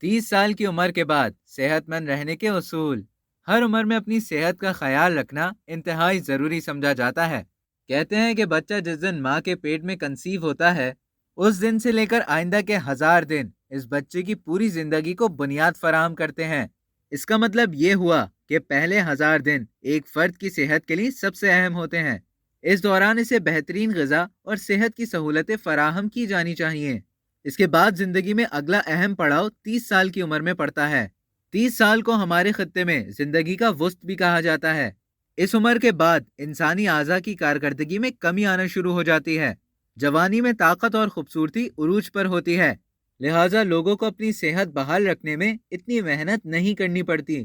30 साल की उम्र के बाद सेहतमंद रहने के उसूल। हर उम्र में अपनी सेहत का ख्याल रखना इंतहाई ज़रूरी समझा जाता है। कहते हैं कि बच्चा जिस दिन माँ के पेट में कंसीव होता है, उस दिन से लेकर आइंदा के 1000 दिन इस बच्चे की पूरी ज़िंदगी को बुनियाद फराहम करते हैं। इसका मतलब ये हुआ कि पहले 1000 दिन एक फ़र्द की सेहत के लिए सबसे अहम होते हैं। इस दौरान इसे बेहतरीन ग़िज़ा और सेहत की सहूलतें फराहम की जानी चाहिए। इसके बाद जिंदगी में अगला अहम पड़ाव 30 साल की उम्र में पड़ता है। 30 साल को हमारे खत्ते में जिंदगी का वुस्त भी कहा जाता है। इस उम्र के बाद इंसानी आज़ा की कारकर्दगी में कमी आना शुरू हो जाती है। जवानी में ताकत और खूबसूरती उरूज पर होती है, लिहाजा लोगों को अपनी सेहत बहाल रखने में इतनी मेहनत नहीं करनी पड़ती।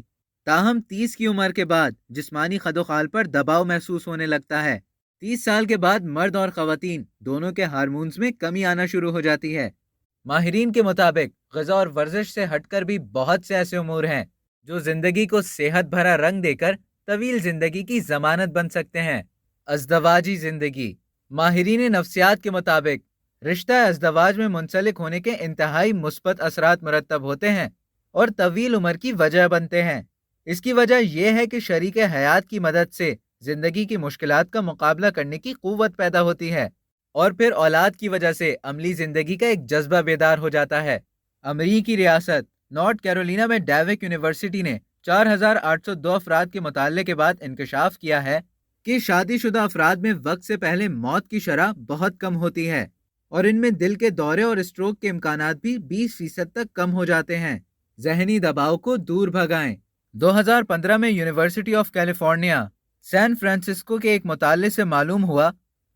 ताहम 30 की उम्र के बाद जिस्मानी खदोखाल पर दबाव महसूस होने लगता है। 30 साल के बाद मर्द और ख़वातीन दोनों के हार्मोन्स में कमी आना शुरू हो जाती है। माहिरीन के मुताबिक ग़िज़ा और वर्जिश से हटकर भी बहुत से ऐसे उमूर हैं जो ज़िंदगी को सेहत भरा रंग देकर तवील ज़िंदगी की ज़मानत बन सकते हैं। अज़दवाजी ज़िंदगी। माहिरीन नफ्सियात के मुताबिक रिश्ता अज़दवाज में मुंसलिक होने के इंतहाई मुस्बत असरात मुरतब होते हैं और तवील उम्र की वजह बनते हैं। इसकी वजह यह है कि शरीक हयात की मदद से ज़िंदगी की मुश्किलात का मुकाबला करने की क़ुव्वत पैदा होती है और फिर औलाद की वजह से अमली जिंदगी का एक जज्बा बेदार हो जाता है। अमरीकी रियासत नॉर्थ कैरोलिना में डेविक यूनिवर्सिटी ने 4802 अफराद के मुताले के बाद इंकशाफ किया है कि शादीशुदा अफराद में वक्त से पहले मौत की शरह बहुत कम होती है और इनमें दिल के दौरे और स्ट्रोक के इम्कानात भी 20% तक कम हो जाते हैं। जहनी दबाव को दूर भगाएं। 2015 में university of California San Francisco के एक मुताले से मालूम हुआ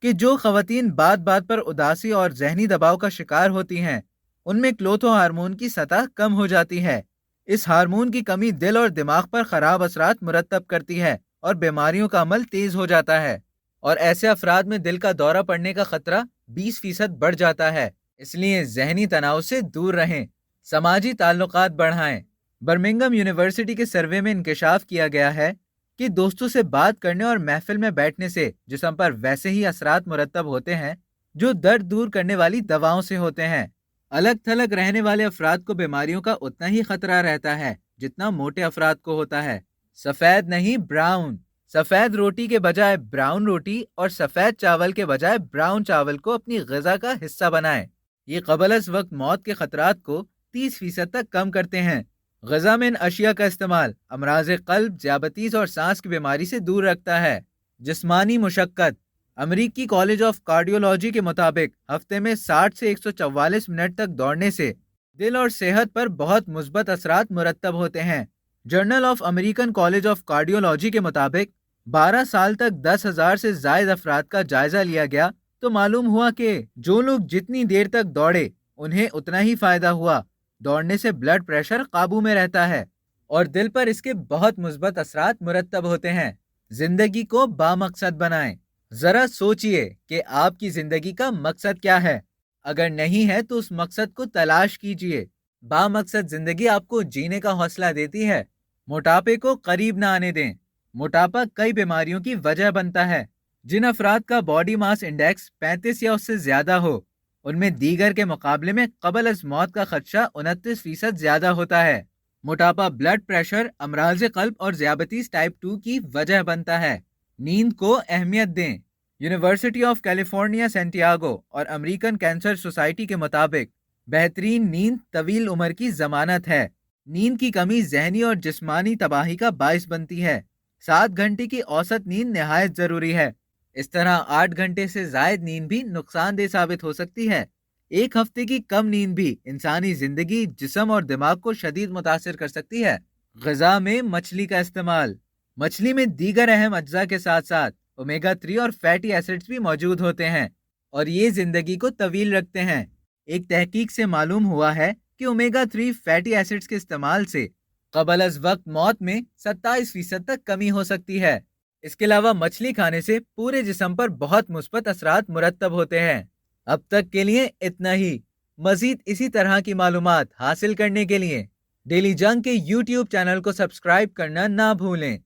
कि जो खवातीन बात बात पर उदासी और जहनी दबाव का शिकार होती हैं, उनमें क्लोथो हार्मोन की सतह कम हो जाती है। इस हार्मोन की कमी दिल और दिमाग पर खराब असरात मुरतब करती है और बीमारियों का अमल तेज हो जाता है और ऐसे अफराद में दिल का दौरा पड़ने का खतरा 20% बढ़ जाता है। इसलिए जहनी तनाव से दूर रहें, समाजी ताल्लुकात बढ़ाएं। बर्मिंघम यूनिवर्सिटी के सर्वे में इंकशाफ किया गया है कि दोस्तों से बात करने और महफिल में बैठने से जिस्म पर वैसे ही असरात मुरतब होते हैं जो दर्द दूर करने वाली दवाओं से होते हैं। अलग थलग रहने वाले अफराद को बीमारियों का उतना ही खतरा रहता है जितना मोटे अफराद को होता है। सफेद नहीं, ब्राउन। सफेद रोटी के बजाय ब्राउन रोटी और सफेद चावल के बजाय ब्राउन चावल को अपनी ग़िज़ा का हिस्सा बनाएं। ये क़बल अज़ वक्त मौत के खतरात को 30% तक कम करते हैं। ग़िज़ा में इन अशिया का इस्तेमाल अमराज़ क़ल्ब, ज़ियाबतीस और सांस की बीमारी से दूर रखता है। जिस्मानी मुशक्क़त। अमरीकी कॉलेज ऑफ कार्डियोलॉजी के मुताबिक हफ्ते में 60 से 144 मिनट तक दौड़ने से दिल और सेहत पर बहुत मुस्बत असरात मुरतब होते हैं। Journal of American college of cardiology के मुताबिक 12 साल तक 10,000 से जायद अफराद का जायजा लिया गया तो मालूम हुआ कि जो लोग जितनी देर तक दौड़े उन्हें उतना ही फायदा हुआ। दौड़ने से ब्लड प्रेशर काबू में रहता है और दिल पर इसके बहुत मुस्बत असरात मुरतब होते हैं। जिंदगी को बामकसद बनाएं। जरा सोचिए कि आपकी जिंदगी का मकसद क्या है। अगर नहीं है तो उस मकसद को तलाश कीजिए। बामकसद जिंदगी आपको जीने का हौसला देती है। मोटापे को करीब ना आने दें। मोटापा कई बीमारियों की वजह बनता है। जिन अफराद का बॉडी मास इंडेक्स 35 या उससे ज्यादा हो, उनमें दीगर के मुकाबले में क़बल अज़ मौत का खदशा 29% ज्यादा होता है। मोटापा ब्लड प्रेशर, अमराज़ क़ल्ब और ज़ियाबतीस टाइप 2 की वजह बनता है। नींद को अहमियत दें। यूनिवर्सिटी ऑफ कैलिफोर्निया सैंटियागो और अमेरिकन कैंसर सोसाइटी के मुताबिक बेहतरीन नींद तवील उम्र की जमानत है। नींद की कमी जहनी और जिस्मानी तबाही का बाइस बनती है। 7 घंटे की औसत नींद निहायत जरूरी है। इस तरह 8 घंटे से जायद नींद भी नुकसानदेह साबित हो सकती है। एक हफ्ते की कम नींद भी इंसानी जिंदगी, जिस्म और दिमाग को शदीद मुतासिर कर सकती है। ग़िज़ा में मछली का इस्तेमाल। मछली में दीगर अहम अज्जा के साथ साथ ओमेगा 3 और फैटी एसिड्स भी मौजूद होते हैं और ये जिंदगी को तवील रखते हैं। एक तहकीक से मालूम हुआ है कि ओमेगा 3 फैटी एसिड्स के इस्तेमाल से क़बल अज़ वक्त मौत में 27% तक कमी हो सकती है। इसके अलावा मछली खाने से पूरे जिस्म पर बहुत मुस्बत असरात मुरतब होते हैं। अब तक के लिए इतना ही। मजीद इसी तरह की मालूमात हासिल करने के लिए डेली जंग के YouTube चैनल को सब्सक्राइब करना ना भूलें।